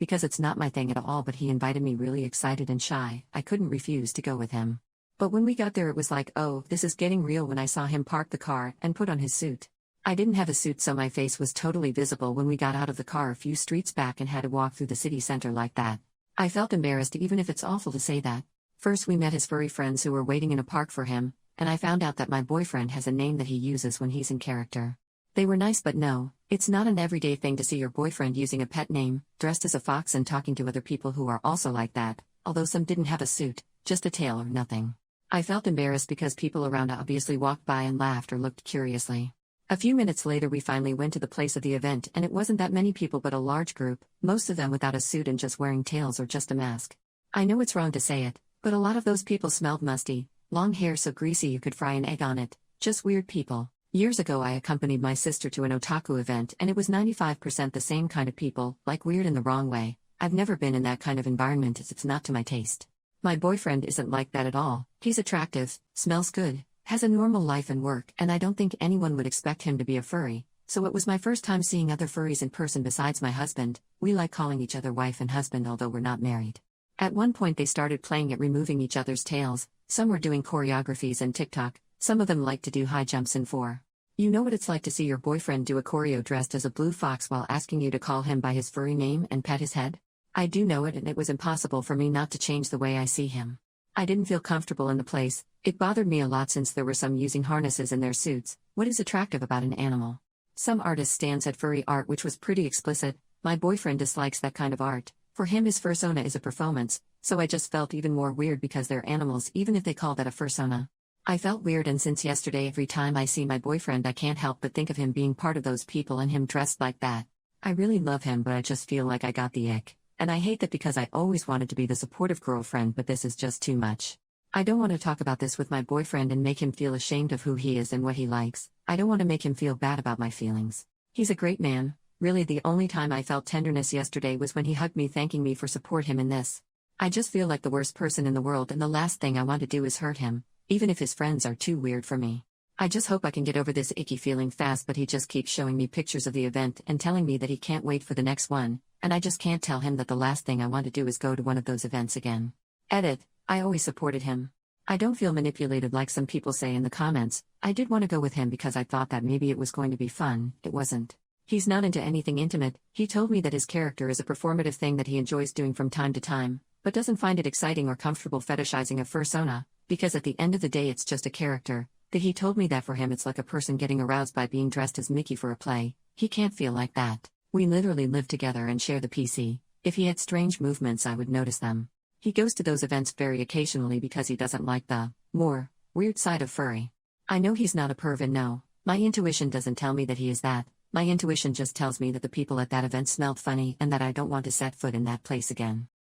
because it's not my thing at all, but he invited me really excited and shy. I couldn't refuse to go with him. But when we got there it was like, oh, this is getting real when I saw him park the car and put on his suit. I didn't have a suit, so my face was totally visible when we got out of the car a few streets back and had to walk through the city center like that. I felt embarrassed, even if it's awful to say that. First we met his furry friends who were waiting in a park for him, and I found out that my boyfriend has a name that he uses when he's in character. They were nice, but no, it's not an everyday thing to see your boyfriend using a pet name, dressed as a fox and talking to other people who are also like that, although some didn't have a suit, just a tail or nothing. I felt embarrassed because people around obviously walked by and laughed or looked curiously. A few minutes later we finally went to the place of the event, and it wasn't that many people but a large group, most of them without a suit and just wearing tails or just a mask. I know it's wrong to say it, but a lot of those people smelled musty, long hair so greasy you could fry an egg on it, just weird people. Years ago I accompanied my sister to an otaku event and it was 95% the same kind of people, like weird in the wrong way. I've never been in that kind of environment as it's not to my taste. My boyfriend isn't like that at all. He's attractive, smells good, has a normal life and work, and I don't think anyone would expect him to be a furry, so it was my first time seeing other furries in person besides my husband. We like calling each other wife and husband although we're not married. At one point they started playing at removing each other's tails, some were doing choreographies and TikTok, some of them like to do high jumps in 4. You know what it's like to see your boyfriend do a choreo dressed as a blue fox while asking you to call him by his furry name and pet his head? I do know it, and it was impossible for me not to change the way I see him. I didn't feel comfortable in the place. It bothered me a lot since there were some using harnesses in their suits. What is attractive about an animal? Some artists stands at furry art, which was pretty explicit. My boyfriend dislikes that kind of art. For him his fursona is a performance, so I just felt even more weird because they're animals even if they call that a fursona. I felt weird, and since yesterday every time I see my boyfriend I can't help but think of him being part of those people and him dressed like that. I really love him, but I just feel like I got the ick. And I hate that because I always wanted to be the supportive girlfriend, but this is just too much. I don't want to talk about this with my boyfriend and make him feel ashamed of who he is and what he likes. I don't want to make him feel bad about my feelings. He's a great man. Really, the only time I felt tenderness yesterday was when he hugged me thanking me for support him in this. I just feel like the worst person in the world, and the last thing I want to do is hurt him, even if his friends are too weird for me. I just hope I can get over this icky feeling fast, but he just keeps showing me pictures of the event and telling me that he can't wait for the next one, and I just can't tell him that the last thing I want to do is go to one of those events again. Edit. I always supported him. I don't feel manipulated like some people say in the comments. I did want to go with him because I thought that maybe it was going to be fun. It wasn't. He's not into anything intimate. He told me that his character is a performative thing that he enjoys doing from time to time, but doesn't find it exciting or comfortable fetishizing a fursona, because at the end of the day it's just a character. That he told me that for him it's like a person getting aroused by being dressed as Mickey for a play. He can't feel like that. We literally live together and share the PC. If he had strange movements I would notice them. He goes to those events very occasionally because he doesn't like the more weird side of furry. I know he's not a perv, and no, my intuition doesn't tell me that he is that. My intuition just tells me that the people at that event smelled funny and that I don't want to set foot in that place again.